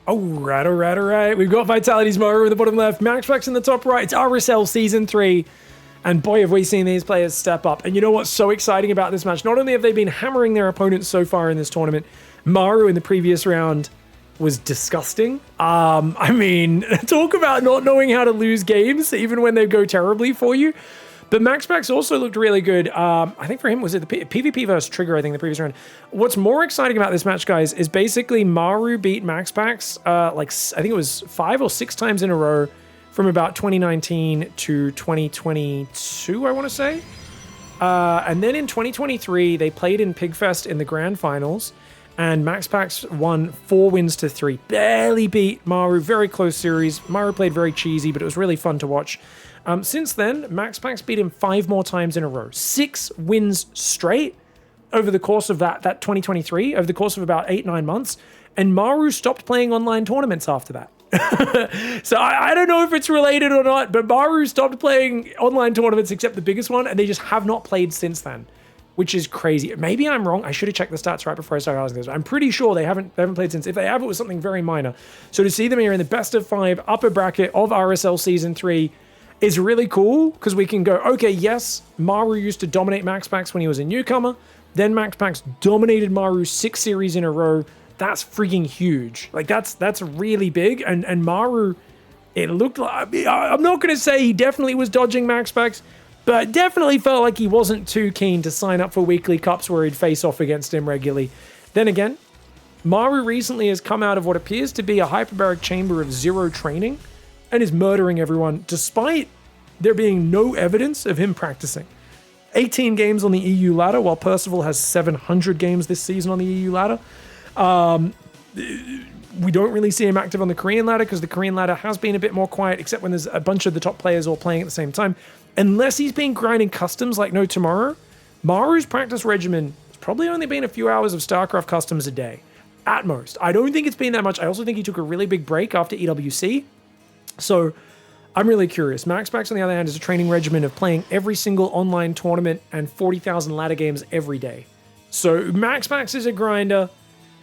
All right. We've got Vitality's MARU in the bottom left, MAXPAX in the top right. It's RSL Season 3. And boy, have we seen these players step up. And you know what's so exciting about this match? Not only have they been hammering their opponents so far in this tournament, MARU in the previous round was disgusting. I mean, talk about not knowing how to lose games, even when they go terribly for you. But MAXPAX also looked really good. I think for him, was it the PvP versus Trigger, I think, the previous round. What's more exciting about this match, guys, is basically MARU beat MAXPAX, I think it was 5 or 6 times in a row from about 2019 to 2022, I want to say. And then in 2023, they played in Pigfest in the grand finals, and MAXPAX won 4 wins to 3. Barely beat MARU, very close series. MARU played very cheesy, but it was really fun to watch. Since then, MAXPAX beat him 5 more times in a row. 6 wins straight over the course of that 2023, over the course of about 8-9 months. And MARU stopped playing online tournaments after that. So I don't know if it's related or not, but MARU stopped playing online tournaments except the biggest one, and they just have not played since then, which is crazy. Maybe I'm wrong. I should have checked the stats right before I started asking this. I'm pretty sure they haven't played since. If they have, it was something very minor. So to see them here in the best of 5 upper bracket of RSL Season 3 is really cool, because we can go, okay, yes, MARU used to dominate MAXPAX when he was a newcomer. Then MAXPAX dominated MARU 6 series in a row. That's freaking huge. Like, that's really big. And MARU, it looked like, I'm not going to say he definitely was dodging MAXPAX, but definitely felt like he wasn't too keen to sign up for weekly cups where he'd face off against him regularly. Then again, MARU recently has come out of what appears to be a hyperbaric chamber of 0 training and is murdering everyone, despite there being no evidence of him practicing. 18 games on the EU ladder, while Percival has 700 games this season on the EU ladder. We don't really see him active on the Korean ladder, because the Korean ladder has been a bit more quiet, except when there's a bunch of the top players all playing at the same time. Unless he's been grinding customs like no tomorrow, MARU's practice regimen has probably only been a few hours of StarCraft customs a day, at most. I don't think it's been that much. I also think he took a really big break after EWC. So I'm really curious. MAXPAX, on the other hand, is a training regimen of playing every single online tournament and 40,000 ladder games every day. So MAXPAX is a grinder,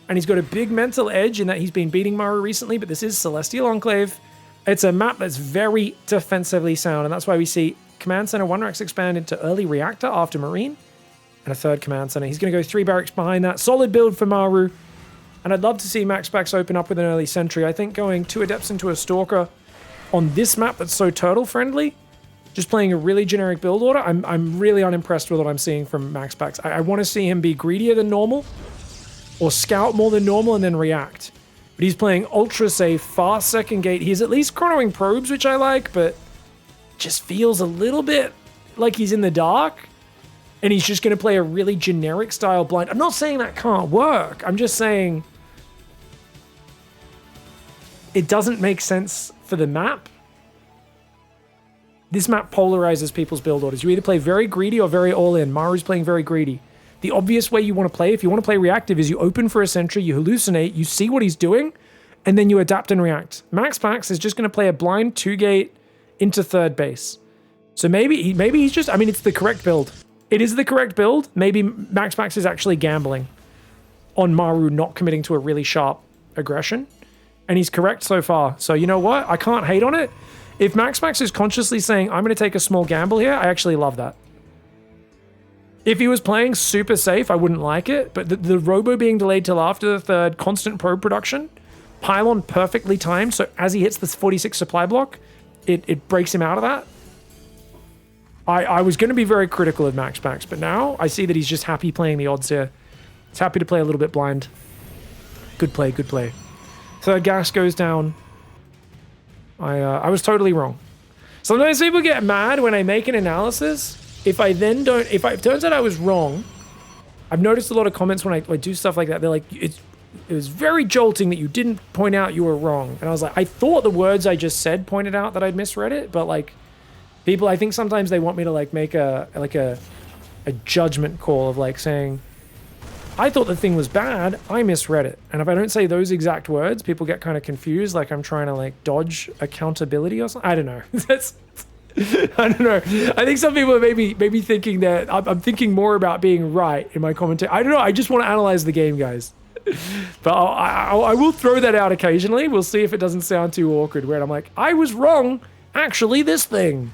and he's got a big mental edge in that he's been beating MARU recently, but this is Celestial Enclave. It's a map that's very defensively sound, and that's why we see Command Center 1 racks expand into early Reactor after Marine, and a 3rd Command Center. He's going to go 3 barracks behind that. Solid build for MARU, and I'd love to see MAXPAX open up with an early Sentry. I think going 2 Adepts into a Stalker on this map that's so turtle-friendly, just playing a really generic build order, I'm really unimpressed with what I'm seeing from MAXPAX. I want to see him be greedier than normal, or scout more than normal and then react. But he's playing ultra safe, fast second gate. He's at least chronoing probes, which I like, but just feels a little bit like he's in the dark. And he's just going to play a really generic style blind. I'm not saying that can't work. I'm just saying it doesn't make sense for the map. This map polarizes people's build orders. You either play very greedy or very all-in. MARU's playing very greedy. The obvious way you want to play, if you want to play reactive, is you open for a sentry, you hallucinate, you see what he's doing, and then you adapt and react. MAXPAX is just going to play a blind 2-gate into 3rd base. So maybe he's just, I mean, it's the correct build. It is the correct build. Maybe MAXPAX is actually gambling on MARU not committing to a really sharp aggression. And he's correct so far. So you know what? I can't hate on it. If MAXPAX is consciously saying, I'm going to take a small gamble here, I actually love that. If he was playing super safe, I wouldn't like it, but the robo being delayed till after the 3rd, constant probe production, pylon perfectly timed, so as he hits this 46 supply block, it breaks him out of that. I was going to be very critical of MAXPAX, but now I see that he's just happy playing the odds here. He's happy to play a little bit blind. Good play, good play. 3rd gas goes down. I was totally wrong. Sometimes people get mad when I make an analysis. If it turns out I was wrong, I've noticed a lot of comments when I do stuff like that. They're like, it was very jolting that you didn't point out you were wrong. And I was like, I thought the words I just said pointed out that I'd misread it, but like, people, I think sometimes they want me to like make a judgment call of like saying, I thought the thing was bad, I misread it. And if I don't say those exact words, people get kind of confused, like I'm trying to like dodge accountability or something. I don't know. I don't know. I think some people are maybe thinking that I'm thinking more about being right in my commentary. I don't know. I just want to analyze the game, guys. But I will throw that out occasionally. We'll see if it doesn't sound too awkward, where I'm like, I was wrong. Actually, this thing.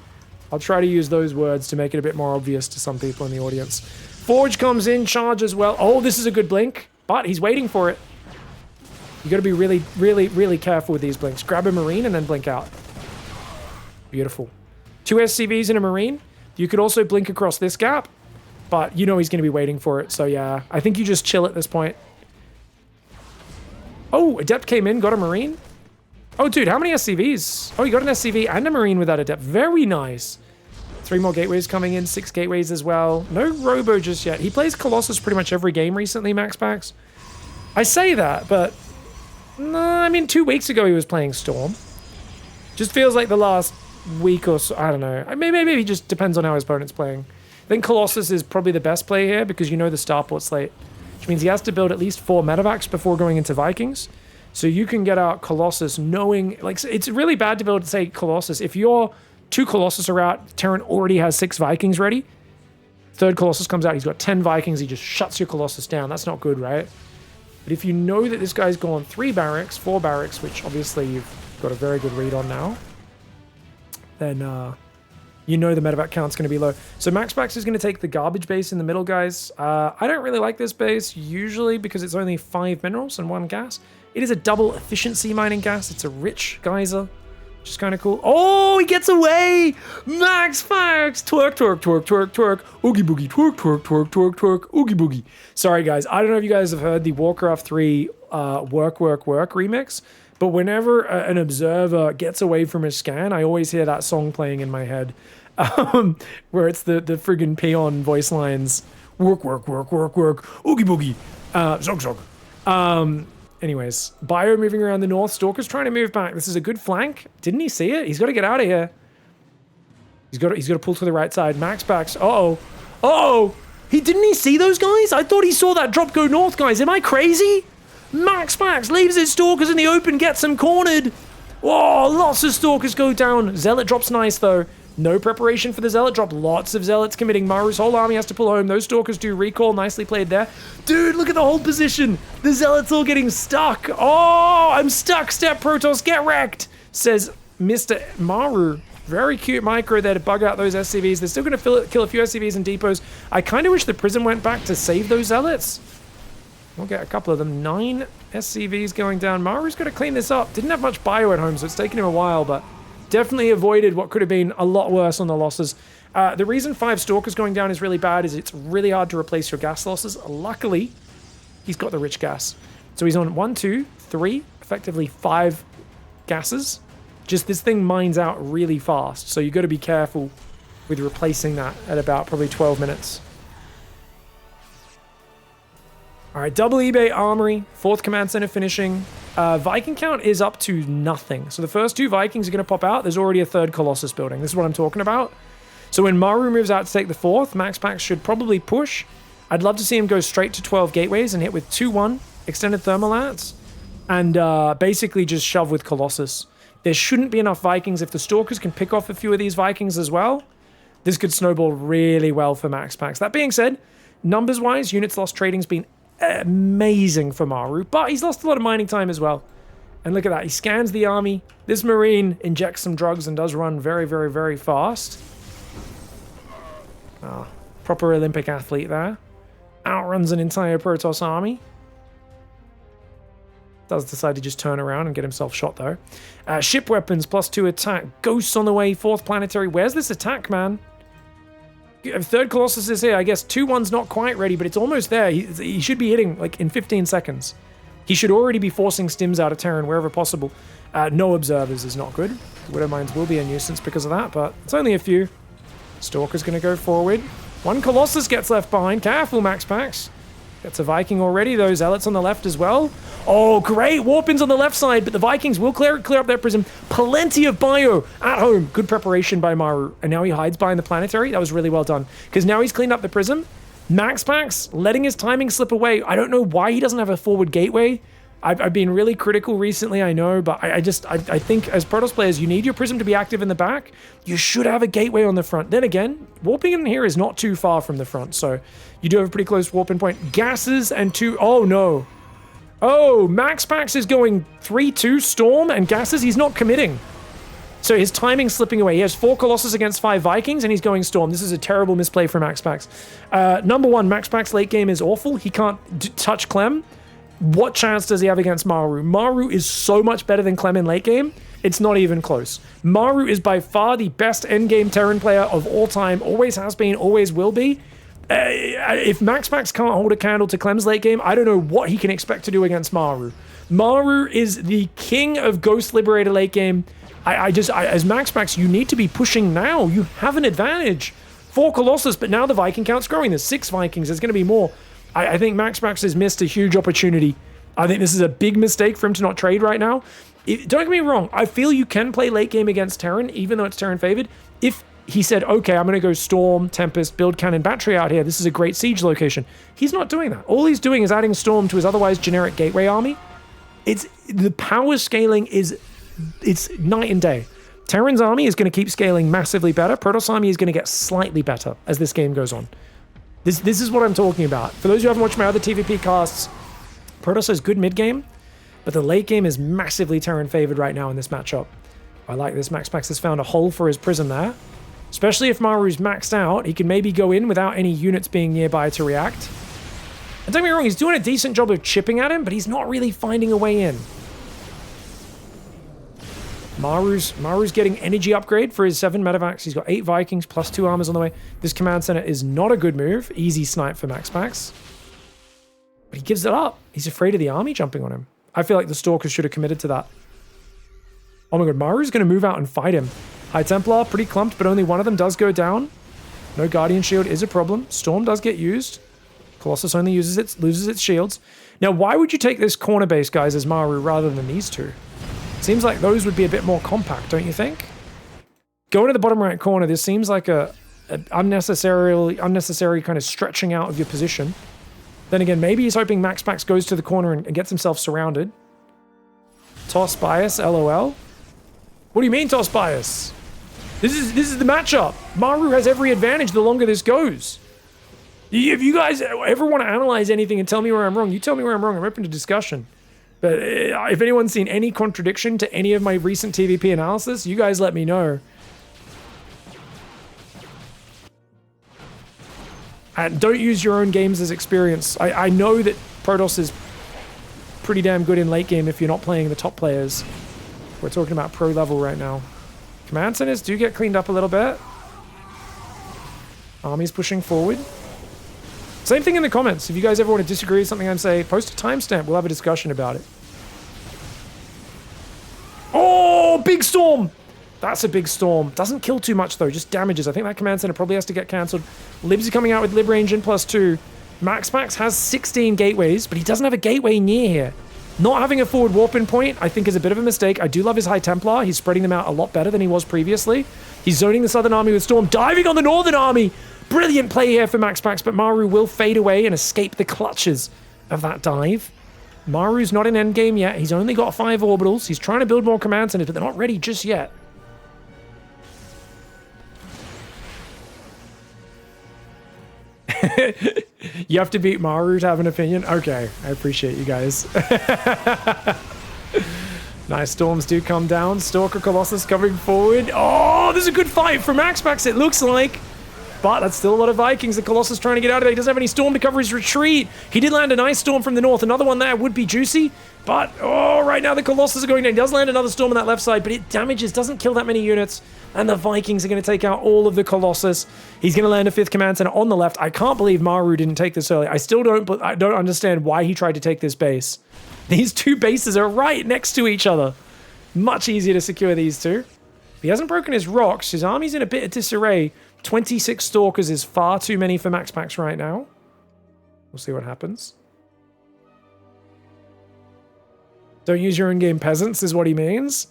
I'll try to use those words to make it a bit more obvious to some people in the audience. Forge comes in, charge as well. Oh, this is a good blink, but he's waiting for it. You got to be really, really, really careful with these blinks. Grab a Marine and then blink out. Beautiful. 2 SCVs and a Marine. You could also blink across this gap, but you know he's going to be waiting for it. So yeah, I think you just chill at this point. Oh, Adept came in, got a Marine. Oh, dude, how many SCVs? Oh, you got an SCV and a Marine with that Adept. Very nice. 3 more gateways coming in, 6 gateways as well. No Robo just yet. He plays Colossus pretty much every game recently, MAXPAX. I say that, but no, I mean, 2 weeks ago he was playing Storm. Just feels like the last week or so, I don't know. Maybe it just depends on how his opponent's playing. I think Colossus is probably the best play here because you know the starport slate, which means he has to build at least 4 medevacs before going into Vikings. So you can get out Colossus knowing, like, it's really bad to build, say, Colossus. If your 2 Colossus are out, Terran already has 6 Vikings ready. 3rd Colossus comes out, he's got 10 Vikings, he just shuts your Colossus down. That's not good, right? But if you know that this guy's gone 3 barracks, 4 barracks, which obviously you've got a very good read on now, then you know the medevac count's going to be low. So MAXPAX is going to take the garbage base in the middle, guys. I don't really like this base, usually, because it's only 5 minerals and 1 gas. It is a double efficiency mining gas. It's a rich geyser, which is kind of cool. Oh, he gets away! MAXPAX! Twerk, twerk, twerk, twerk, twerk. Oogie boogie, twerk, twerk, twerk, twerk, twerk. Oogie boogie. Sorry, guys. I don't know if you guys have heard the Warcraft 3 Work, Work, Work remix, but whenever an observer gets away from a scan, I always hear that song playing in my head, where it's the friggin' peon voice lines. Work, work, work, work, work. Oogie boogie. Zog, zog. Anyways, Bio moving around the north. Stalker's trying to move back. This is a good flank. Didn't he see it? He's got to get out of here. He's got to pull to the right side. MAXPAX. Uh-oh. Uh-oh. Didn't he see those guys? I thought he saw that drop go north, guys. Am I crazy? MAXPAX leaves his Stalkers in the open, gets them cornered. Whoa, lots of Stalkers go down. Zealot drops nice, though. No preparation for the Zealot drop. Lots of Zealots committing. Maru's whole army has to pull home. Those Stalkers do recall. Nicely played there. Dude, look at the whole position. The Zealots all getting stuck. Oh, I'm stuck. Step Protoss, get wrecked, says Mr. Maru. Very cute micro there to bug out those SCVs. They're still going to kill a few SCVs and depots. I kind of wish the Prism went back to save those Zealots. We'll get a couple of them. 9 SCVs going down. Maru's got to clean this up. Didn't have much bio at home, so it's taken him a while, but definitely avoided what could have been a lot worse on the losses. The reason 5 Stalkers going down is really bad is it's really hard to replace your gas losses. Luckily, he's got the rich gas. So he's on 1, 2, 3, effectively 5 gases. Just this thing mines out really fast, so you got to be careful with replacing that at about probably 12 minutes. All right, double eBay Armory, 4th Command Center finishing. Viking count is up to nothing. So the first 2 Vikings are going to pop out. There's already a 3rd Colossus building. This is what I'm talking about. So when Maru moves out to take the 4th, MAXPAX should probably push. I'd love to see him go straight to 12 gateways and hit with 2-1 extended thermalats and basically just shove with Colossus. There shouldn't be enough Vikings. If the Stalkers can pick off a few of these Vikings as well, this could snowball really well for MAXPAX. That being said, numbers-wise, units lost trading's been amazing for Maru, but he's lost a lot of mining time as well. And look at that, he scans the army. This Marine injects some drugs and does run very, very, very fast. Proper Olympic athlete there. Outruns an entire Protoss army. Does decide to just turn around and get himself shot though. Ship weapons, +2 attack. Ghosts on the way, 4th planetary. Where's this attack, man? 3rd Colossus is here. I guess 2-1's not quite ready, but it's almost there. He should be hitting like in 15 seconds. He should already be forcing stims out of Terran wherever possible. No observers is not good. Widow Mines will be a nuisance because of that, but it's only a few. Stalker's going to go forward. 1 Colossus gets left behind. Careful, MAXPAX. Gets a Viking already. Those Zealots on the left as well. Oh, great. Warpins on the left side, but the Vikings will clear up that Prism. Plenty of bio at home. Good preparation by Maru. And now he hides behind the planetary. That was really well done. Because now he's cleaned up the Prism. MAXPAX letting his timing slip away. I don't know why he doesn't have a forward gateway. I've been really critical recently, I know, but I think as Protoss players, you need your Prism to be active in the back. You should have a gateway on the front. Then again, warping in here is not too far from the front, so you do have a pretty close warping point. Gases and 2... Oh, no. Oh, MAXPAX is going 3-2 Storm and gases. He's not committing. So his timing's slipping away. He has 4 Colossus against 5 Vikings, and he's going Storm. This is a terrible misplay for MAXPAX. Number one, MAXPAX late game is awful. He can't touch Clem. What chance does he have against MARU? MARU is so much better than Clem in late game. It's not even close. MARU is by far the best endgame Terran player of all time. Always has been, always will be. If MAXPAX can't hold a candle to Clem's late game, I don't know what he can expect to do against MARU. MARU is the king of Ghost Liberator late game. As MAXPAX, you need to be pushing now. You have an advantage. 4 Colossus, but now the Viking count's growing. There's 6 Vikings. There's going to be more. I think MAXPAX has missed a huge opportunity. I think this is a big mistake for him to not trade right now. Don't get me wrong. I feel you can play late game against Terran, even though it's Terran favored. If he said, okay, I'm going to go Storm, Tempest, build Cannon Battery out here. This is a great siege location. He's not doing that. All he's doing is adding Storm to his otherwise generic Gateway army. The power scaling it's night and day. Terran's army is going to keep scaling massively better. Protoss army is going to get slightly better as this game goes on. This is what I'm talking about. For those who haven't watched my other TVP casts, Protoss has good mid game, but the late game is massively Terran favored right now in this matchup. I like this. MAXPAX has found a hole for his prism there. Especially if Maru's maxed out, he can maybe go in without any units being nearby to react. And don't get me wrong, he's doing a decent job of chipping at him, but he's not really finding a way in. Maru's getting energy upgrade for his 7 medevacs. He's got 8 Vikings plus 2 armors on the way. This command center is not a good move. Easy snipe for MAXPAX. But he gives it up. He's afraid of the army jumping on him. I feel like the Stalkers should have committed to that. Oh my god, Maru's going to move out and fight him. High Templar, pretty clumped, but only one of them does go down. No Guardian Shield is a problem. Storm does get used. Colossus only loses its shields. Now, why would you take this corner base, guys, as Maru rather than these two? Seems like those would be a bit more compact, don't you think? Going to the bottom right corner, this seems like a unnecessary kind of stretching out of your position. Then again, maybe he's hoping MAXPAX goes to the corner and gets himself surrounded. Toss bias, LOL. What do you mean toss bias? This is the matchup. Maru has every advantage the longer this goes. If you guys ever want to analyze anything and tell me where I'm wrong, you tell me where I'm wrong. I'm open to discussion. But if anyone's seen any contradiction to any of my recent TVP analysis, you guys let me know. And don't use your own games as experience. I know that Protoss is pretty damn good in late game if you're not playing the top players. We're talking about pro level right now. Command centers do get cleaned up a little bit. Army's pushing forward. Same thing in the comments. If you guys ever want to disagree with something I'm saying, post a timestamp. We'll have a discussion about it. Oh, big storm! That's a big storm. Doesn't kill too much, though. Just damages. I think that command center probably has to get cancelled. Libs are coming out with Lib range in +2. MAXPAX has 16 gateways, but he doesn't have a gateway near here. Not having a forward warp-in point, I think, is a bit of a mistake. I do love his High Templar. He's spreading them out a lot better than he was previously. He's zoning the Southern Army with Storm, diving on the Northern Army. Brilliant play here for MAXPAX, but Maru will fade away and escape the clutches of that dive. Maru's not in endgame yet. He's only got 5 orbitals. He's trying to build more command centers, but they're not ready just yet. You have to beat Maru to have an opinion? Okay, I appreciate you guys. Nice, storms do come down. Stalker Colossus coming forward. Oh, this is a good fight for MAXPAX, it looks like. But that's still a lot of Vikings. The Colossus trying to get out of there. He doesn't have any storm to cover his retreat. He did land a nice storm from the north. Another one there would be juicy. But, oh, right now the Colossus are going down. He does land another storm on that left side, but it damages, doesn't kill that many units. And the Vikings are going to take out all of the Colossus. He's going to land a 5th command center on the left. I can't believe Maru didn't take this early. I still don't understand why he tried to take this base. These two bases are right next to each other. Much easier to secure these two. He hasn't broken his rocks. His army's in a bit of disarray. 26 Stalkers is far too many for MAXPAX right now. We'll see what happens. Don't use your own game peasants is what he means.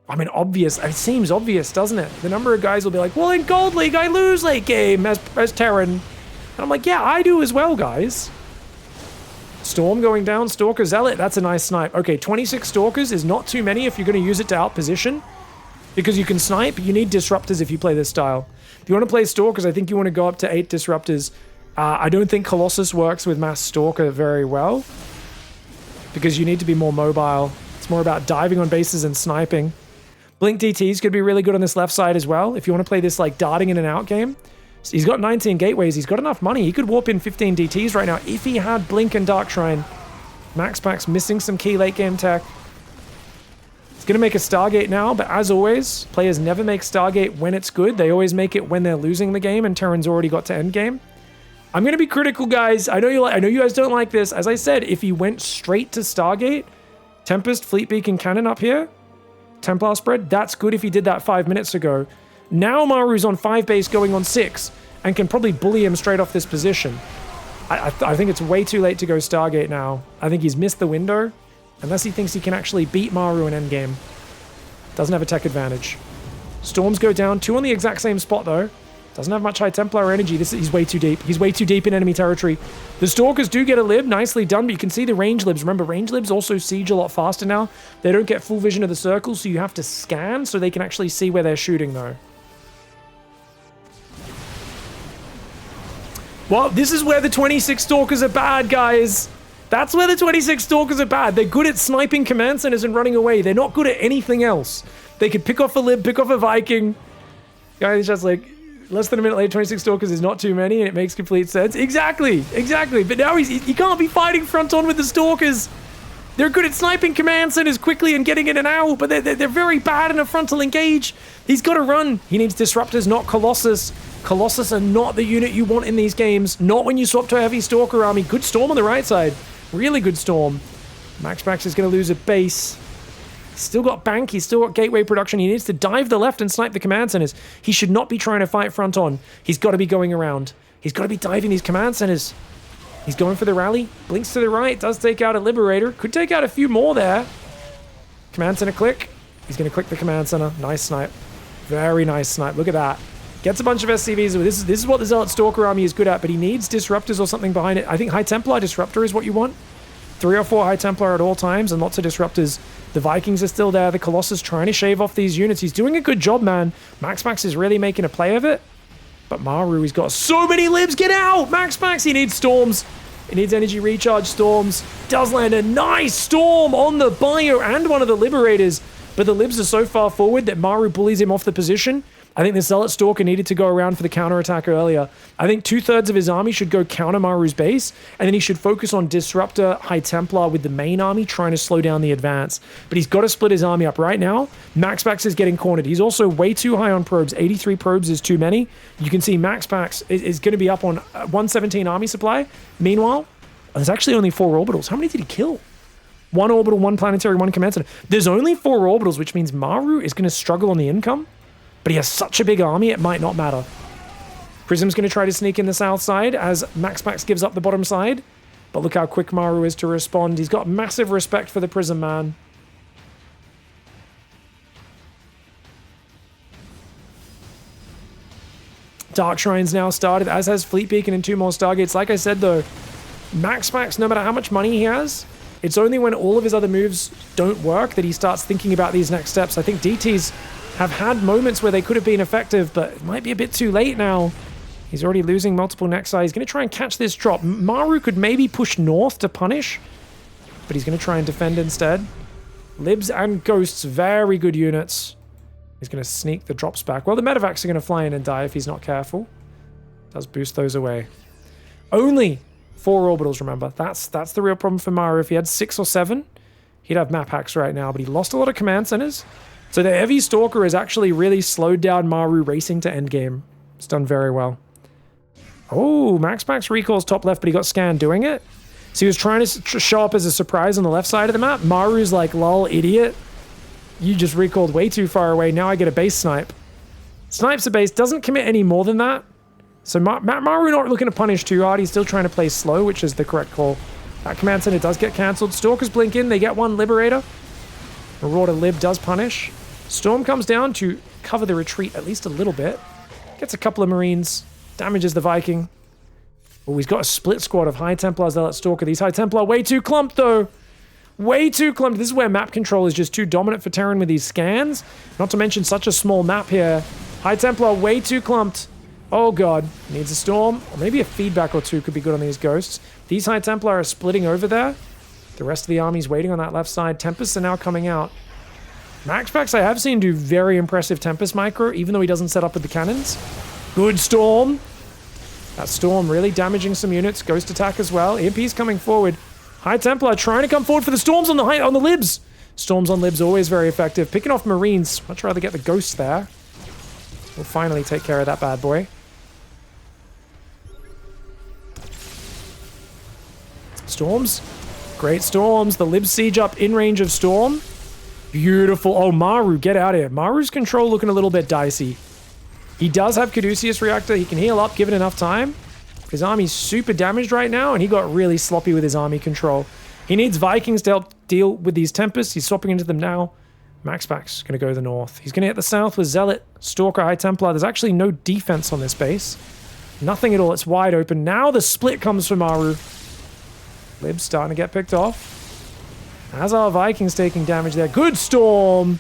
I mean, obvious. It seems obvious, doesn't it? The number of guys will be like, well, in Gold League, I lose late game as Terran. And I'm like, yeah, I do as well, guys. Storm going down. Stalker Zealot. That's a nice snipe. Okay, 26 Stalkers is not too many if you're going to use it to outposition. Because you can snipe. You need Disruptors if you play this style. If you want to play Stalkers, I think you want to go up to 8 Disruptors. I don't think Colossus works with Mass Stalker very well. because you need to be more mobile. It's more about diving on bases and sniping. Blink DT is going to be really good on this left side as well. If you want to play this like darting in and out game. He's got 19 gateways. He's got enough money. He could warp in 15 DTs right now if he had Blink and Dark Shrine. MAXPAX missing some key late game tech. He's going to make a Stargate now, but as always, players never make Stargate when it's good. They always make it when they're losing the game and Terran's already got to endgame. I'm going to be critical, guys. I know you guys don't like this. As I said, if he went straight to Stargate, Tempest, Fleet Beacon, Cannon up here, Templar spread, that's good if he did that 5 minutes ago. Now Maru's on 5 base going on 6 and can probably bully him straight off this position. I think it's way too late to go Stargate now. I think he's missed the window. Unless he thinks he can actually beat Maru in endgame. Doesn't have a tech advantage. Storms go down. 2 on the exact same spot, though. Doesn't have much High Templar energy. He's way too deep. He's way too deep in enemy territory. The Stalkers do get a lib. Nicely done, but you can see the range libs. Remember, range libs also siege a lot faster now. They don't get full vision of the circle, so you have to scan so they can actually see where they're shooting, though. Well, this is where the 26 Stalkers are bad, guys. That's where the 26 Stalkers are bad. They're good at sniping command centers and running away. They're not good at anything else. They could pick off a lib, pick off a Viking. Guys, just like, less than a minute later, 26 Stalkers is not too many, and it makes complete sense. Exactly. But now he can't be fighting front on with the Stalkers. They're good at sniping command centers quickly and getting in and out, but they're very bad in a frontal engage. He's got to run. He needs Disruptors, not Colossus. Colossus are not the unit you want in these games. Not when you swap to a heavy Stalker army. Good Storm on the right side. Really good Storm. MAXPAX is going to lose a base. He's still got Bank. He's still got Gateway production. He needs to dive the left and snipe the command centers. He should not be trying to fight front on. He's got to be going around. He's got to be diving these command centers. He's going for the rally. Blinks to the right. Does take out a Liberator. Could take out a few more there. Command center click. He's going to click the command center. Nice snipe. Very nice snipe. Look at that. Gets a bunch of SCVs. This is what the Zealot Stalker army is good at, but he needs Disruptors or something behind it. I think High Templar Disruptor is what you want. 3 or 4 High Templar at all times and lots of Disruptors. The Vikings are still there. The Colossus trying to shave off these units. He's doing a good job, man. MAXPAX is really making a play of it. But Maru, he's got so many libs. Get out! MAXPAX, he needs Storms. He needs energy recharge Storms. Does land a nice Storm on the Bio and one of the Liberators. But the libs are so far forward that Maru bullies him off the position. I think the Zealot Stalker needed to go around for the counterattack earlier. I think 2/3 of his army should go counter Maru's base, and then he should focus on Disruptor, High Templar with the main army, trying to slow down the advance. But he's got to split his army up right now. MAXPAX is getting cornered. He's also way too high on probes. 83 probes is too many. You can see MAXPAX is going to be up on 117 army supply. Meanwhile, there's actually only 4 orbitals. How many did he kill? 1 orbital, 1 planetary, 1 command center. There's only 4 orbitals, which means Maru is going to struggle on the income. But he has such a big army, it might not matter. Prism's going to try to sneak in the south side as MAXPAX gives up the bottom side. But look how quick Maru is to respond. He's got massive respect for the Prism man. Dark Shrine's now started, as has Fleet Beacon and 2 more Stargates. Like I said, though, MAXPAX, no matter how much money he has, it's only when all of his other moves don't work that he starts thinking about these next steps. I think DT's have had moments where they could have been effective, but it might be a bit too late now. He's already losing multiple Nexi. He's going to try and catch this drop. Maru could maybe push north to punish, but he's going to try and defend instead. Libs and Ghosts, very good units. He's going to sneak the drops back. Well, the Medivacs are going to fly in and die if he's not careful. Does boost those away. Only 4 orbitals, remember. That's the real problem for Maru. If he had 6 or 7, he'd have map hacks right now, but he lost a lot of command centers. So the heavy Stalker has actually really slowed down Maru racing to endgame. It's done very well. Oh, MAXPAX recalls top left, but he got scanned doing it. So he was trying to show up as a surprise on the left side of the map. Maru's like, lol, idiot. You just recalled way too far away. Now I get a base snipe. Snipes a base, doesn't commit any more than that. So Maru not looking to punish too hard. He's still trying to play slow, which is the correct call. That command center does get cancelled. Stalkers blink in. They get 1 Liberator. Marauder Lib does punish. Storm comes down to cover the retreat at least a little bit. Gets a couple of Marines. Damages the Viking. Oh, he's got a split squad of High Templar, Zealot, Stalker. These High Templar way too clumped, though. Way too clumped. This is where map control is just too dominant for Terran with these scans. Not to mention such a small map here. High Templar way too clumped. Oh, God. Needs a Storm. Or maybe a feedback or 2 could be good on these Ghosts. These High Templar are splitting over there. The rest of the army's waiting on that left side. Tempests are now coming out. MAXPAX I have seen do very impressive Tempest micro, even though he doesn't set up with the cannons. Good Storm. That Storm really damaging some units. Ghost attack as well. EMP's coming forward. High Templar trying to come forward for the Storms on the libs. Storms on libs always very effective. Picking off Marines. Much rather get the Ghosts there. We'll finally take care of that bad boy. Storms. Great Storms. The Lib Siege up in range of Storm. Beautiful. Oh, Maru, get out of here. Maru's control looking a little bit dicey. He does have Caduceus Reactor. He can heal up given enough time. His army's super damaged right now, and he got really sloppy with his army control. He needs Vikings to help deal with these Tempests. He's swapping into them now. MAXPAX going to go to the north. He's going to hit the south with Zealot, Stalker, High Templar. There's actually no defense on this base. Nothing at all. It's wide open. Now the split comes from Maru. Lib's starting to get picked off. As our Vikings taking damage there. Good Storm.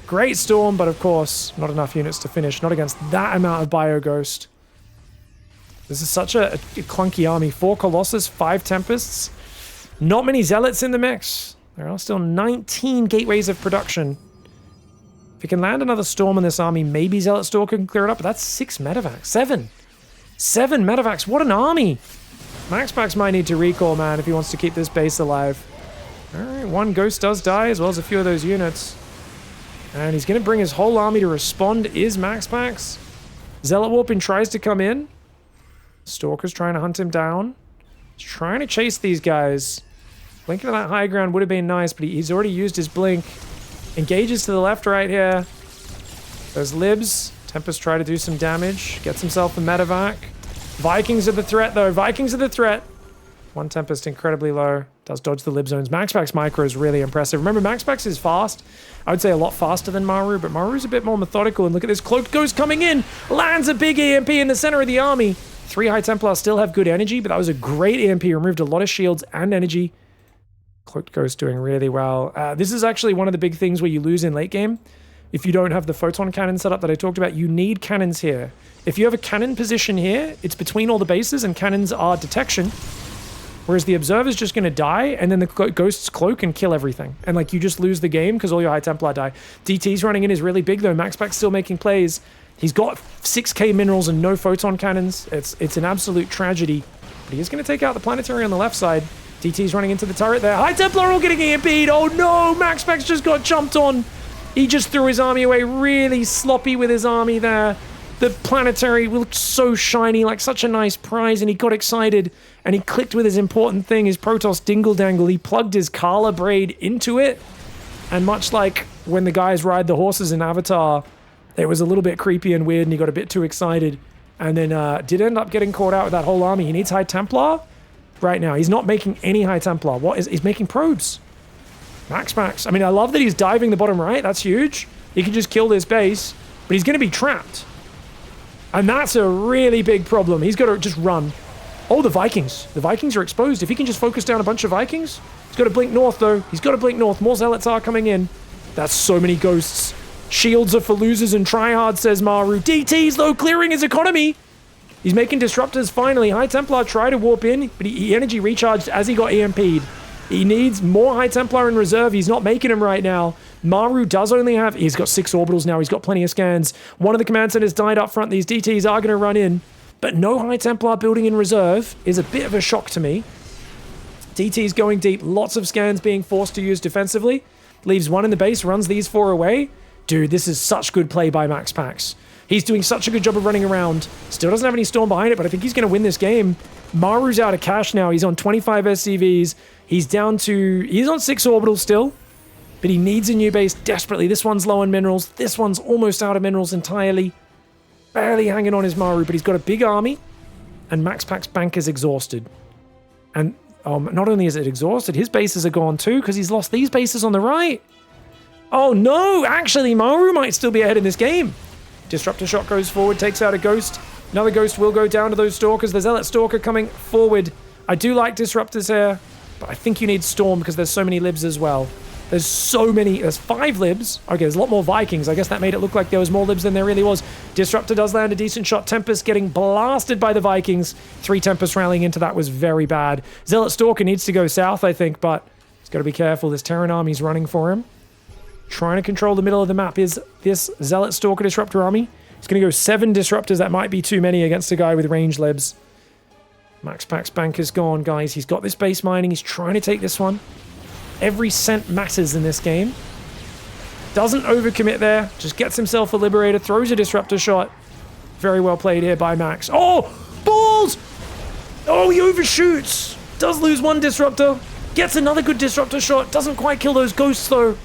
Great Storm, but of course, not enough units to finish. Not against that amount of Bio Ghost. This is such a clunky army. 4 Colossus, 5 Tempests. Not many Zealots in the mix. There are still 19 gateways of production. If we can land another Storm in this army, maybe Zealot Stalker can clear it up, but that's 6 medevacs. 7 medevacs. What an army. MAXPAX might need to recall, man, if he wants to keep this base alive. Alright, 1 Ghost does die, as well as a few of those units. And he's going to bring his whole army to respond, is MAXPAX. Zealot Warping tries to come in. Stalker's trying to hunt him down. He's trying to chase these guys. Blinking to that high ground would have been nice, but he's already used his blink. Engages to the left right here. Those libs. Tempest try to do some damage. Gets himself a medevac. Vikings are the threat, though. Vikings are the threat. 1 Tempest incredibly low. Does dodge the lib zones. MAXPAX micro is really impressive. Remember, MAXPAX is fast. I would say a lot faster than Maru, but Maru's a bit more methodical. And look at this. Cloaked Ghost coming in. Lands a big EMP in the center of the army. 3 High Templars still have good energy, but that was a great EMP. Removed a lot of shields and energy. Cloaked Ghost doing really well. This is actually one of the big things where you lose in late game. If you don't have the photon cannon setup that I talked about, you need cannons here. If you have a cannon position here, it's between all the bases and cannons are detection. Whereas the Observer's just going to die, and then the Ghost's cloak and kill everything. And, like, you just lose the game because all your High Templar die. DT's running in is really big, though. MAXPAX still making plays. He's got 6k minerals and no photon cannons. It's an absolute tragedy. But he is going to take out the planetary on the left side. DT's running into the turret there. High Templar all getting EMP'd. Oh, no! MAXPAX just got jumped on. He just threw his army away. Really sloppy with his army there. The planetary looked so shiny, like such a nice prize, and he got excited, and he clicked with his important thing, his Protoss Dingle Dangle. He plugged his Kala Braid into it, and much like when the guys ride the horses in Avatar, it was a little bit creepy and weird, and he got a bit too excited, and then did end up getting caught out with that whole army. He needs High Templar right now. He's not making any High Templar. He's making probes. MAXPAX. I mean, I love that he's diving the bottom right. That's huge. He can just kill this base, but he's going to be trapped. And that's a really big problem. He's got to just run. Oh, the Vikings. The Vikings are exposed. If he can just focus down a bunch of Vikings. He's got to blink north, though. He's got to blink north. More Zealots are coming in. That's so many Ghosts. Shields are for losers and tryhard, says Maru. DT's, though, clearing his economy. He's making disruptors finally. High Templar tried to warp in, but he energy recharged as he got EMP'd. He needs more High Templar in reserve. He's not making them right now. Maru does only have... He's got 6 orbitals now. He's got plenty of scans. One of the command centers died up front. These DTs are going to run in. But no High Templar building in reserve is a bit of a shock to me. DT's going deep. Lots of scans being forced to use defensively. Leaves 1 in the base. Runs these 4 away. Dude, this is such good play by MAXPAX. He's doing such a good job of running around. Still doesn't have any Storm behind it, but I think he's going to win this game. Maru's out of cash now. He's on 25 SCVs. He's down to... He's on 6 orbitals still. But he needs a new base desperately. This one's low on minerals. This one's almost out of minerals entirely. Barely hanging on his Maru, but he's got a big army. And MAXPAX bank is exhausted. And not only is it exhausted, his bases are gone too, because he's lost these bases on the right. Oh no! Actually, Maru might still be ahead in this game. Disruptor shot goes forward, takes out a Ghost. Another Ghost will go down to those Stalkers. There's Zealot Stalker coming forward. I do like Disruptors here, but I think you need Storm because there's so many libs as well. There's so many. There's 5 libs. Okay, there's a lot more Vikings. I guess that made it look like there was more libs than there really was. Disruptor does land a decent shot. Tempest getting blasted by the Vikings. 3 Tempest rallying into that was very bad. Zealot Stalker needs to go south, I think, but He's got to be careful. This Terran army's running for him. Trying to control the middle of the map is this Zealot Stalker Disruptor army. He's going to go 7 Disruptors. That might be too many against a guy with range lebs. MAXPAX Banker's gone, guys. He's got this base mining. He's trying to take this one. Every cent matters in this game. Doesn't overcommit there. Just gets himself a Liberator. Throws a Disruptor shot. Very well played here by Max. Oh! Balls! Oh, he overshoots. Does lose 1 Disruptor. Gets another good Disruptor shot. Doesn't quite kill those ghosts, though.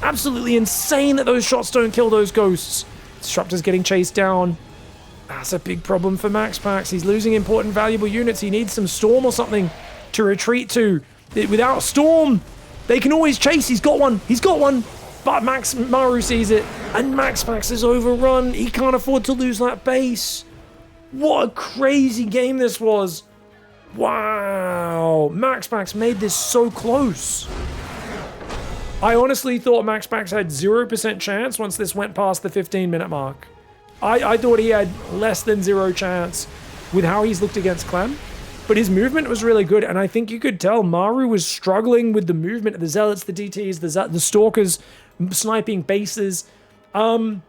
Absolutely insane that those shots don't kill those ghosts. Disruptor's getting chased down. That's a big problem for MAXPAX. He's losing important, valuable units. He needs some Storm or something to retreat to. Without Storm, they can always chase. He's got one. He's got one. But MARU sees it. And MAXPAX is overrun. He can't afford to lose that base. What a crazy game this was. Wow. MAXPAX made this so close. I honestly thought MAXPAX had 0% chance once this went past the 15-minute mark. I thought he had less than 0 chance with how he's looked against Clem. But his movement was really good, and I think you could tell MARU was struggling with the movement of the Zealots, the DTs, the Stalkers, sniping bases. I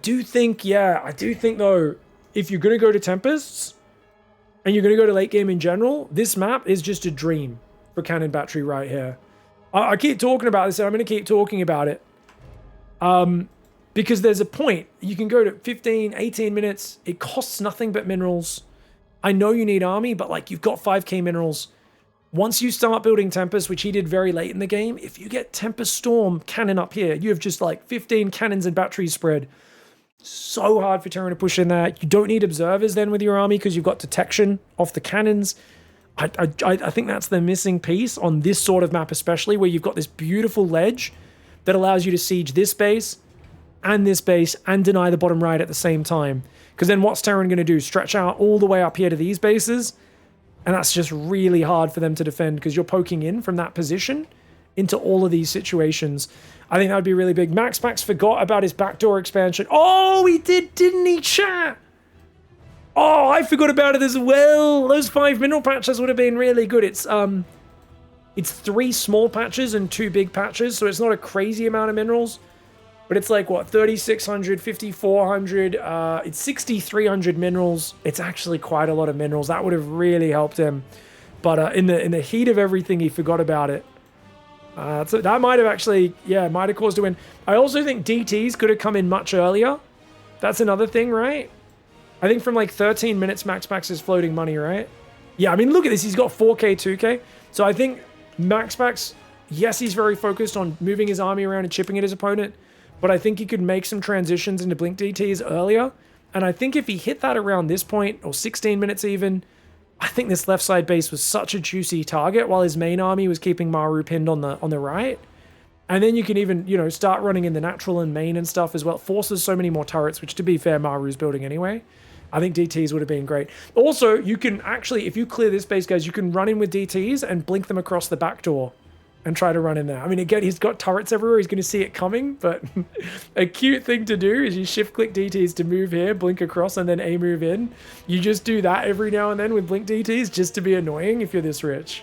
do think, though, if you're going to go to Tempests, and you're going to go to late game in general, this map is just a dream for Cannon Battery right here. I keep talking about this, and I'm going to keep talking about it. Because there's a point. You can go to 15, 18 minutes. It costs nothing but minerals. I know you need army, but like you've got 5k minerals. Once you start building Tempest, which he did very late in the game, if you get Tempest Storm cannon up here, you have just like 15 cannons and batteries spread. So hard for Terran to push in there. You don't need observers then with your army because you've got detection off the cannons. I think that's the missing piece on this sort of map, especially where you've got this beautiful ledge that allows you to siege this base and this base and deny the bottom right at the same time. Because then what's Terran going to do? Stretch out all the way up here to these bases? And that's just really hard for them to defend because you're poking in from that position into all of these situations. I think that would be really big. MAXPAX forgot about his backdoor expansion. Oh, he did, didn't he, chat? Oh, I forgot about it as well. Those 5 mineral patches would have been really good. It's 3 small patches and 2 big patches, so it's not a crazy amount of minerals. But it's like, what, 3,600, 5,400, it's 6,300 minerals. It's actually quite a lot of minerals. That would have really helped him. But in the heat of everything, he forgot about it. So that might have actually, might have caused a win. I also think DTs could have come in much earlier. That's another thing, right? I think from like 13 minutes, MAXPAX is floating money, right? Yeah, I mean, look at this. He's got 4k, 2k. So I think MAXPAX, yes, he's very focused on moving his army around and chipping at his opponent. But I think he could make some transitions into Blink DTs earlier. And I think if he hit that around this point, or 16 minutes even, I think this left side base was such a juicy target while his main army was keeping MARU pinned on the right. And then you can even, start running in the natural and main and stuff as well. It forces so many more turrets, which to be fair, MARU's building anyway. I think DTs would have been great. Also, you can actually, if you clear this base, guys, you can run in with DTs and blink them across the back door and try to run in there. I mean, again, he's got turrets everywhere. He's going to see it coming, but a cute thing to do is you shift-click DTs to move here, blink across, and then A move in. You just do that every now and then with blink DTs just to be annoying if you're this rich.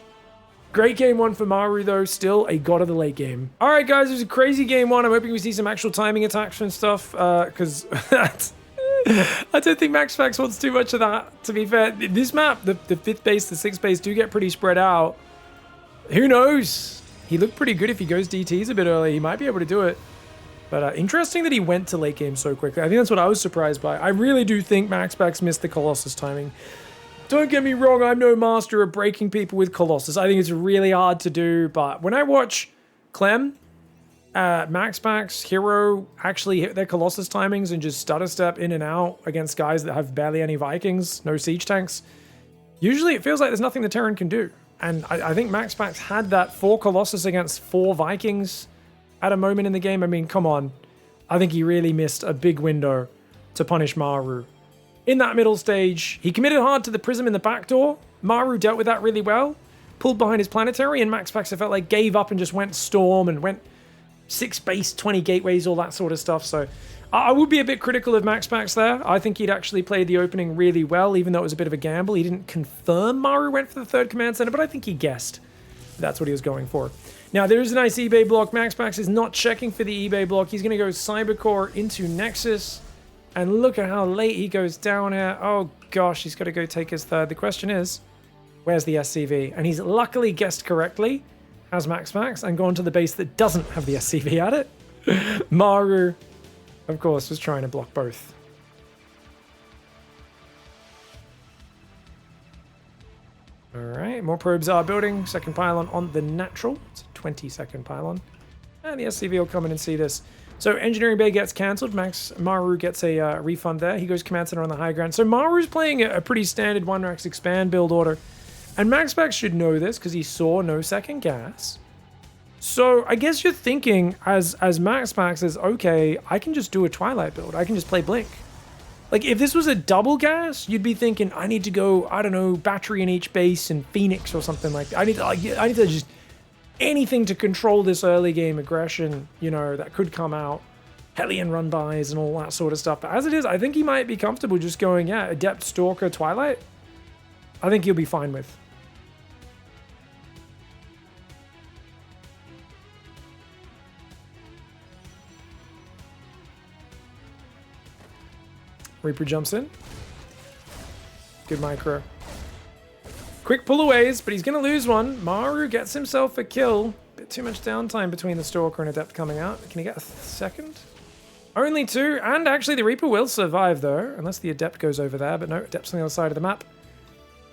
Great game 1 for MARU, though. Still a god of the late game. All right, guys, it was a crazy game 1. I'm hoping we see some actual timing attacks and stuff, because I don't think MAXPAX wants too much of that, to be fair. This map, the 5th base, the 6th base do get pretty spread out. Who knows? He looked pretty good if he goes DTs a bit early. He might be able to do it. But interesting that he went to late game so quickly. I think that's what I was surprised by. I really do think MAXPAX missed the Colossus timing. Don't get me wrong, I'm no master of breaking people with Colossus. I think it's really hard to do. But when I watch Clem, MAXPAX, Hero actually hit their Colossus timings and just stutter step in and out against guys that have barely any Vikings, no siege tanks, usually it feels like there's nothing the Terran can do. And I think MAXPAX had that 4 Colossus against 4 Vikings at a moment in the game. I mean, come on. I think he really missed a big window to punish MARU. In that middle stage, he committed hard to the Prism in the back door. MARU dealt with that really well. Pulled behind his Planetary, and MAXPAX, I felt like, gave up and just went Storm and went 6 base, 20 gateways, all that sort of stuff. So I would be a bit critical of MAXPAX there. I think he'd actually played the opening really well, even though it was a bit of a gamble. He didn't confirm MARU went for the 3rd command center, but I think he guessed That's what he was going for. Now, there is a nice eBay block. MAXPAX is not checking for the eBay block. He's going to go Cybercore into Nexus. And look at how late he goes down here. Oh, gosh, he's got to go take his third. The question is, where's the SCV? And he's luckily guessed correctly, has MAXPAX, and gone to the base that doesn't have the SCV at it. MARU, of course, was trying to block both. All right, more probes are building. Second pylon on the natural. It's a 20-second pylon. And the SCV will come in and see this. So Engineering Bay gets cancelled. MARU gets a refund there. He goes Command Center on the high ground. So MARU's playing a pretty standard 1-Rax expand build order. And MAXPAX should know this because he saw no second gas. So I guess you're thinking as MAXPAX is, okay, I can just do a Twilight build. I can just play Blink. Like, if this was a double gas, you'd be thinking, I need to go, I don't know, battery in each base and Phoenix or something like that. I need to just anything to control this early game aggression, you know, that could come out. Hellion run-bys and all that sort of stuff. But as it is, I think he might be comfortable just going, yeah, Adept, Stalker, Twilight. I think he'll be fine with. Reaper jumps in. Good micro. Quick pull-aways, but he's going to lose one. MARU gets himself a kill. Bit too much downtime between the Stalker and Adept coming out. Can he get a second? Only two, and actually the Reaper will survive though, unless the Adept goes over there, but no, Adept's on the other side of the map.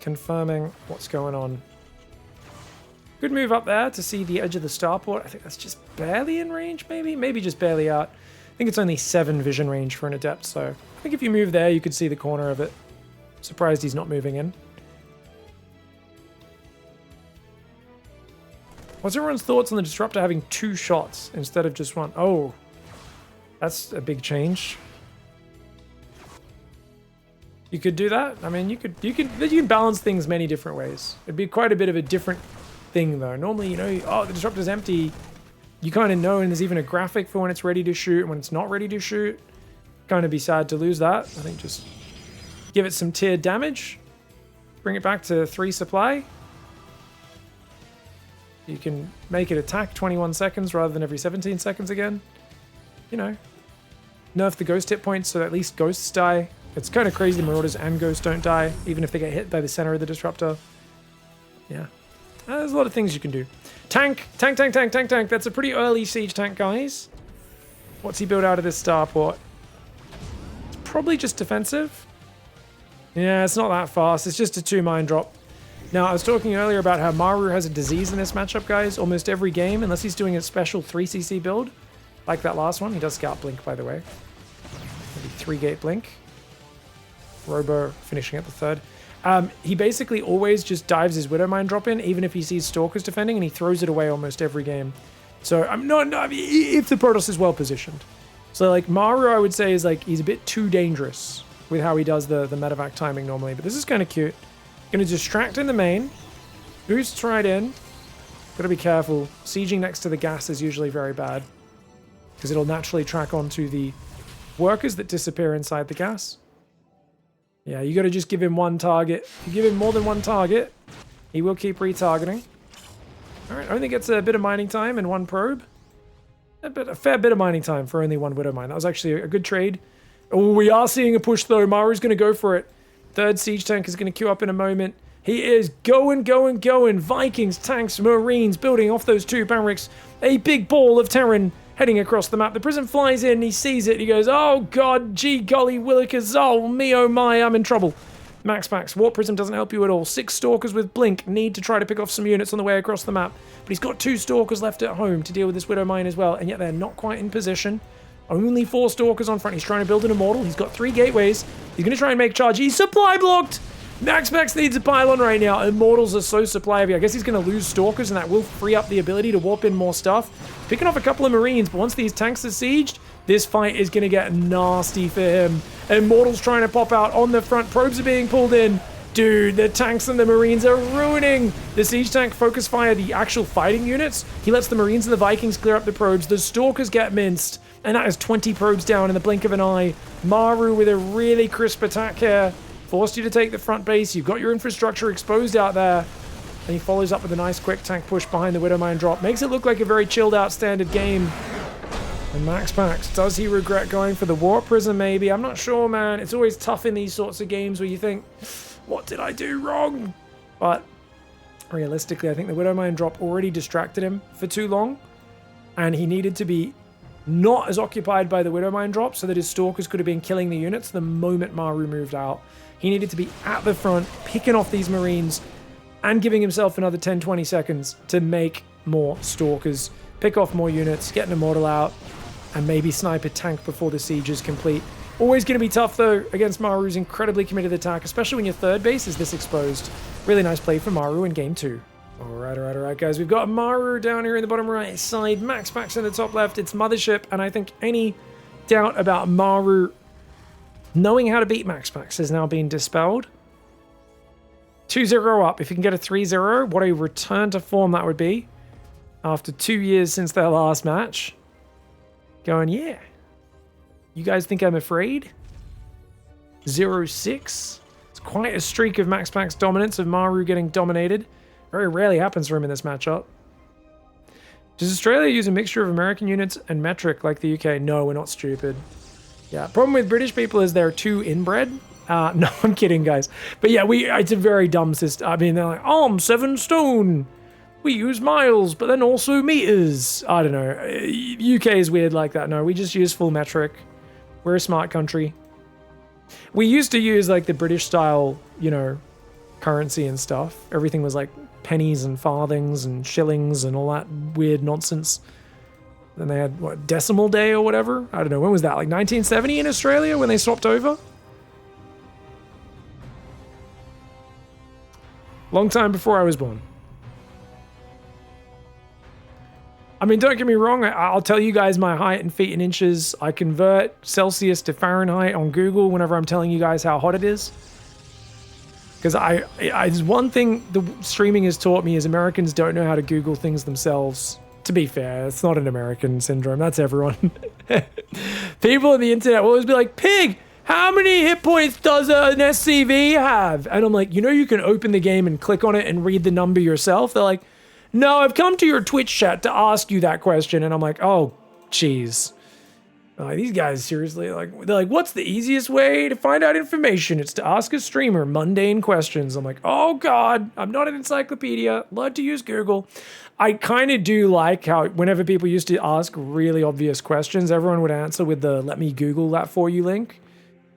Confirming what's going on. Good move up there to see the edge of the starport. I think that's just barely in range, maybe? Maybe just barely out. I think it's only 7 vision range for an Adept, so I think if you move there, you could see the corner of it. Surprised he's not moving in. What's everyone's thoughts on the Disruptor having 2 shots instead of just 1? Oh, that's a big change. You could do that. I mean, you can balance things many different ways. It'd be quite a bit of a different thing, though. Normally, you know, oh, the Disruptor's empty. You kind of know, and there's even a graphic for when it's ready to shoot and when it's not ready to shoot. Kind of be sad to lose that. I think just give it some tiered damage. Bring it back to 3 supply. You can make it attack 21 seconds rather than every 17 seconds again. You know. Nerf the ghost hit points so at least ghosts die. It's kind of crazy Marauders and ghosts don't die, even if they get hit by the center of the Disruptor. Yeah. There's a lot of things you can do. Tank. That's a pretty early siege tank, guys. What's he built out of this starport? It's probably just defensive. Yeah, it's not that fast. It's just a 2 mine drop. Now, I was talking earlier about how MARU has a disease in this matchup, guys. Almost every game, unless he's doing a special 3cc build, like that last one. He does Scout Blink, by the way. Maybe 3-gate Blink. Robo finishing at the 3rd. He basically always just dives his Widow Mine drop in, even if he sees Stalkers defending, and he throws it away almost every game. So, I mean, if the Protoss is well positioned. So, like, MARU, I would say, is like, he's a bit too dangerous with how he does the medevac timing normally. But this is kind of cute. Gonna distract in the main. Boosts right in. Gotta be careful. Sieging next to the gas is usually very bad, because it'll naturally track onto the workers that disappear inside the gas. Yeah, you gotta just give him 1 target. If you give him more than 1 target, he will keep retargeting. Alright, only gets a bit of mining time and 1 probe. A fair bit of mining time for only 1 Widow Mine. That was actually a good trade. Oh, we are seeing a push though. MARU's gonna go for it. 3rd siege tank is going to queue up in a moment. He is going. Vikings, tanks, Marines building off those 2 barracks. A big ball of Terran heading across the map. The Prism flies in. He sees it. He goes, oh, God, gee, golly, willikers. Oh, me, oh, my, I'm in trouble. MAXPAX, Warp Prism doesn't help you at all. 6 Stalkers with Blink need to try to pick off some units on the way across the map. But he's got 2 Stalkers left at home to deal with this Widow Mine as well. And yet they're not quite in position. Only 4 Stalkers on front. He's trying to build an Immortal. He's got 3 gateways. He's going to try and make charge. He's supply blocked! MAXPAX needs a pylon right now. Immortals are so supply heavy. I guess he's going to lose Stalkers, and that will free up the ability to warp in more stuff. Picking off a couple of Marines, but once these tanks are sieged, this fight is going to get nasty for him. Immortals trying to pop out on the front. Probes are being pulled in. Dude, the tanks and the Marines are ruining the siege tank focus fire, the actual fighting units. He lets the Marines and the Vikings clear up the probes. The Stalkers get minced. And that is 20 probes down in the blink of an eye. MARU with a really crisp attack here. Forced you to take the front base. You've got your infrastructure exposed out there. And he follows up with a nice quick tank push behind the Widowmine drop. Makes it look like a very chilled out standard game. And MAXPAX, does he regret going for the Warp Prism maybe? I'm not sure, man. It's always tough in these sorts of games where you think, what did I do wrong? But realistically, I think the Widowmine drop already distracted him for too long. And he needed to be not as occupied by the Widowmine drop so that his Stalkers could have been killing the units the moment MARU moved out. He needed to be at the front, picking off these Marines, and giving himself another 10-20 seconds to make more Stalkers, pick off more units, get an Immortal out, and maybe snipe a tank before the siege is complete. Always going to be tough, though, against Maru's incredibly committed attack, especially when your third base is this exposed. Really nice play for MARU in game 2. Alright, guys. We've got MARU down here in the bottom right side, MAXPAX in the top left. It's Mothership, and I think any doubt about MARU knowing how to beat MAXPAX has now been dispelled. 2-0 up. If you can get a 3-0, what a return to form that would be after 2 years since their last match. Going, yeah. You guys think I'm afraid? 0-6. It's quite a streak of MAXPAX dominance, of MARU getting dominated. Very rarely happens for him in this matchup. Does Australia use a mixture of American units and metric like the UK? No, we're not stupid. Yeah, problem with British people is they're too inbred. No, I'm kidding, guys. But yeah, it's a very dumb system. I mean, they're like, oh, I'm 7 stone. We use miles, but then also meters. I don't know. UK is weird like that. No, we just use full metric. We're a smart country. We used to use like the British style, you know, currency and stuff. Everything was like pennies and farthings and shillings and all that weird nonsense. Then they had, what, decimal day or whatever? I don't know. When was that? Like 1970 in Australia when they swapped over? Long time before I was born. I mean, don't get me wrong. I'll tell you guys my height in feet and inches. I convert Celsius to Fahrenheit on Google whenever I'm telling you guys how hot it is. Because there's one thing the streaming has taught me is Americans don't know how to Google things themselves. To be fair, it's not an American syndrome. That's everyone. People on the internet will always be like, Pig, how many hit points does an SCV have? And I'm like, you know you can open the game and click on it and read the number yourself? They're like, no, I've come to your Twitch chat to ask you that question. And I'm like, oh, jeez. These guys, seriously, they're like, what's the easiest way to find out information? It's to ask a streamer mundane questions. I'm like, oh, God, I'm not an encyclopedia. Love to use Google. I kind of do like how whenever people used to ask really obvious questions, everyone would answer with the let me Google that for you link.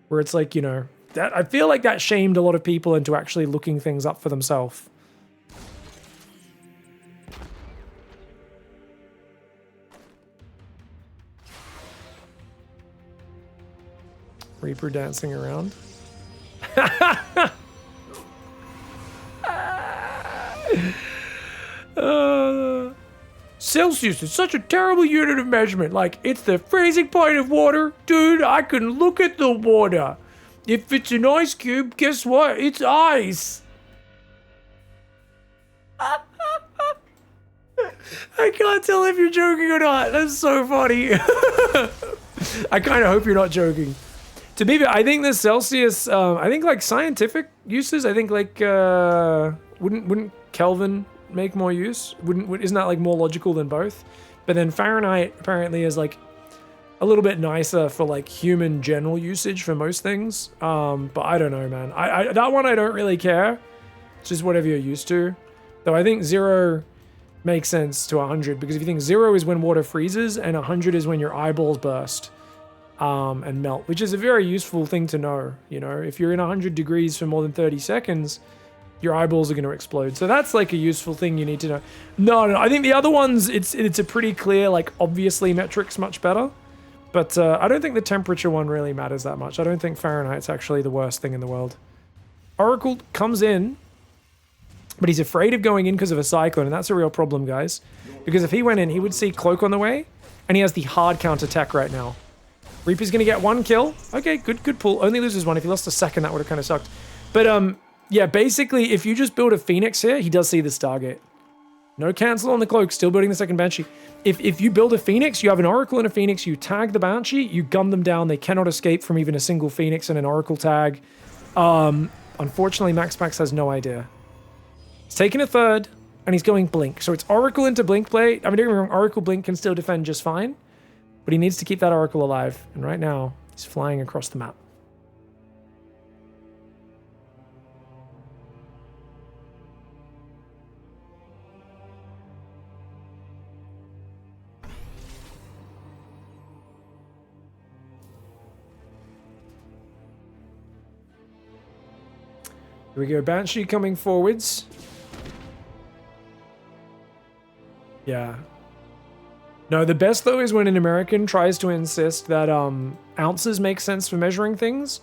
Where it's like, you know, that I feel like that shamed a lot of people into actually looking things up for themselves. Reaper dancing around. Celsius is such a terrible unit of measurement. Like, it's the freezing point of water. Dude, I can look at the water. If it's an ice cube, guess what? It's ice. I can't tell if you're joking or not. That's so funny. I kind of hope you're not joking. To be fair, I think the Celsius, I think like scientific uses, I think like, wouldn't Kelvin make more use? Isn't that like more logical than both? But then Fahrenheit apparently is like a little bit nicer for like human general usage for most things. But I don't know, man. That one I don't really care. It's just whatever you're used to. Though I think 0 makes sense to 100 because if you think 0 is when water freezes and 100 is when your eyeballs burst. And melt, which is a very useful thing to know. You know, if you're in 100 degrees for more than 30 seconds, your eyeballs are going to explode. So that's like a useful thing you need to know. No, I think the other ones, it's a pretty clear, like obviously metric's much better. But I don't think the temperature one really matters that much. I don't think Fahrenheit's actually the worst thing in the world. Oracle comes in, but he's afraid of going in because of a Cyclone, and that's a real problem, guys. Because if he went in, he would see Cloak on the way, and he has the hard counter attack right now. Reaper's gonna get 1 kill. Okay, good pull. Only loses 1. If he lost a second, that would have kind of sucked. But yeah, basically, if you just build a Phoenix here, he does see the Stargate. No cancel on the Cloak, still building the second Banshee. If you build a Phoenix, you have an Oracle and a Phoenix, you tag the Banshee, you gun them down, they cannot escape from even a single Phoenix and an Oracle tag. Unfortunately, MAXPAX has no idea. He's taking a third, and he's going Blink. So it's Oracle into Blink play. I mean, don't get me wrong, Oracle Blink can still defend just fine, but he needs to keep that Oracle alive. And right now, he's flying across the map. Here we go, Banshee coming forwards. Yeah. No, the best though is when an American tries to insist that ounces make sense for measuring things,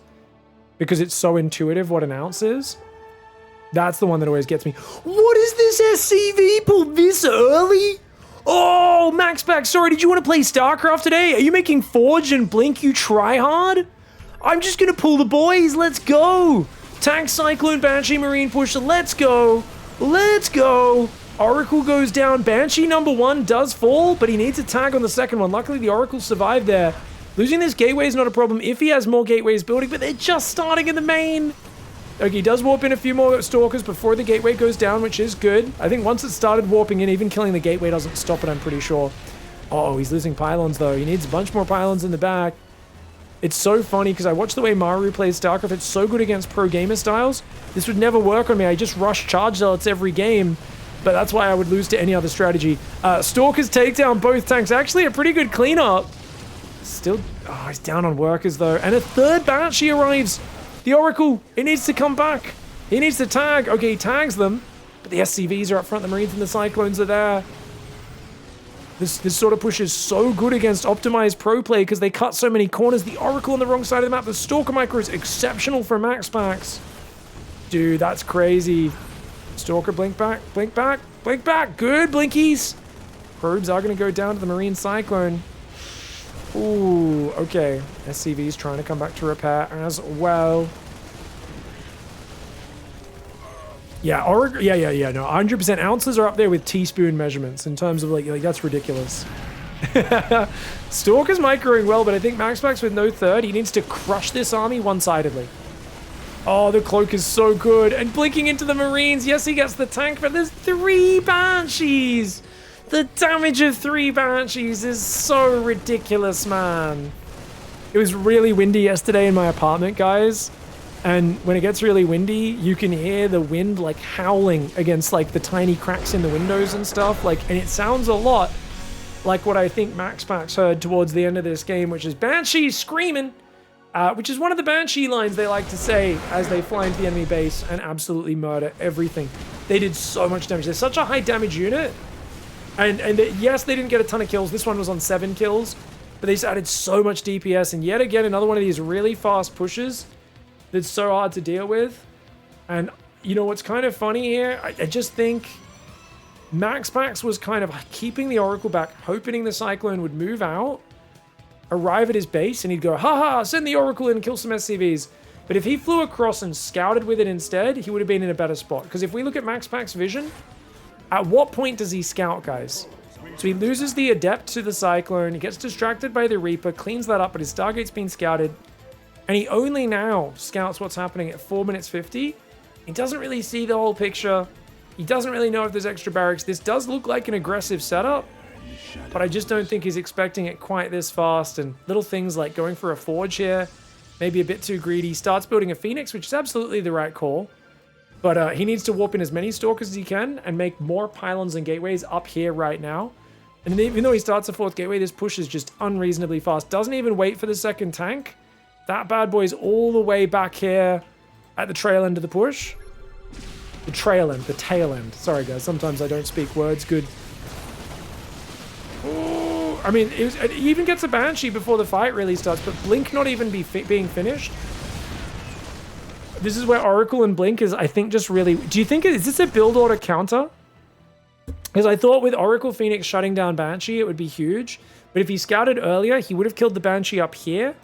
because it's so intuitive what an ounce is. That's the one that always gets me. What is this SCV pulled this early? Oh, MAXPAX, sorry, did you want to play StarCraft today? Are you making Forge and Blink, you try hard? I'm just gonna pull the boys, let's go. Tank, Cyclone, Banshee, Marine push, let's go. Let's go. Oracle goes down. Banshee number 1 does fall, but he needs a tag on the second one. Luckily, the Oracle survived there. Losing this gateway is not a problem if he has more gateways building, but they're just starting in the main. Okay, he does warp in a few more Stalkers before the gateway goes down, which is good. I think once it started warping in, even killing the gateway doesn't stop it, I'm pretty sure. Oh, he's losing pylons, though. He needs a bunch more pylons in the back. It's so funny because I watch the way MARU plays StarCraft. It's so good against pro gamer styles. This would never work on me. I just rush charge zealots every game, but that's why I would lose to any other strategy. Stalkers take down both tanks. Actually, a pretty good cleanup. Still, oh, he's down on workers though. And a third Banshee arrives. The Oracle, it needs to come back. He needs to tag. Okay, he tags them, but the SCVs are up front. The Marines and the Cyclones are there. This sort of push is so good against optimized pro play because they cut so many corners. The Oracle on the wrong side of the map. The Stalker micro is exceptional for MAXPAX. Dude, that's crazy. Stalker, blink back, blink back, blink back. Good, blinkies. Probes are going to go down to the Marine Cyclone. Ooh, okay. SCV's trying to come back to repair as well. Yeah, Oracle, yeah, no, 100% ounces are up there with teaspoon measurements in terms of like that's ridiculous. Stalker's microing well, but I think MAXPAX with no third, he needs to crush this army one-sidedly. Oh, the cloak is so good. And blinking into the Marines. Yes, he gets the tank, but there's 3 Banshees. The damage of 3 Banshees is so ridiculous, man. It was really windy yesterday in my apartment, guys. And when it gets really windy, you can hear the wind like howling against like the tiny cracks in the windows and stuff. And it sounds a lot like what I think MAXPAX heard towards the end of this game, which is Banshee screaming, which is one of the Banshee lines they like to say as they fly into the enemy base and absolutely murder everything. They did so much damage. They're such a high damage unit. And yes, they didn't get a ton of kills. This one was on 7 kills, but they just added so much DPS. And yet again, another one of these really fast pushes that's so hard to deal with. And you know what's kind of funny here? I just think MAXPAX was kind of keeping the Oracle back, hoping the Cyclone would move out, arrive at his base, and he'd go, haha, send the Oracle in and kill some SCVs. But if he flew across and scouted with it instead, he would have been in a better spot. Because if we look at MAXPAX vision, at what point does he scout, guys? So he loses the Adept to the Cyclone, he gets distracted by the Reaper, cleans that up, but his Stargate's been scouted. And he only now scouts what's happening at 4 minutes 50. He doesn't really see the whole picture. He doesn't really know if there's extra barracks. This does look like an aggressive setup, but I just don't think he's expecting it quite this fast. And little things like going for a Forge here, maybe a bit too greedy. Starts building a Phoenix, which is absolutely the right call. But he needs to warp in as many Stalkers as he can and make more pylons and gateways up here right now. And even though he starts a 4th gateway, this push is just unreasonably fast. Doesn't even wait for the second tank. That bad boy's all the way back here at the trail end of the push. The trail end, the tail end. Sorry, guys. Sometimes I don't speak words good. Ooh, I mean, it even gets a Banshee before the fight really starts, but Blink not even being finished. This is where Oracle and Blink is, I think, just really... Do you think... Is this a build order counter? Because I thought with Oracle Phoenix shutting down Banshee, it would be huge. But if he scouted earlier, he would have killed the Banshee up here.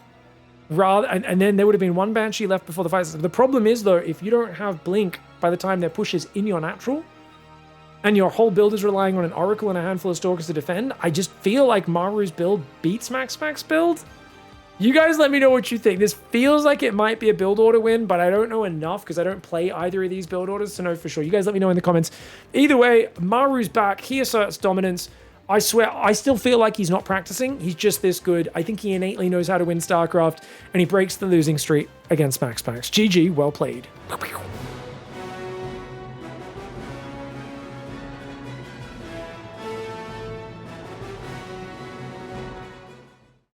And then there would have been 1 Banshee left before the fight. The problem is, though, if you don't have Blink by the time their push is in your natural, and your whole build is relying on an Oracle and a handful of Stalkers to defend, I just feel like MARU's build beats MAXPAX's build. You guys let me know what you think. This feels like it might be a build order win, but I don't know enough because I don't play either of these build orders to know for sure. You guys let me know in the comments. Either way, Maru's back. He asserts dominance. I swear, I still feel like he's not practicing. He's just this good. I think he innately knows how to win StarCraft, and he breaks the losing streak against MAXPAX. GG, well played.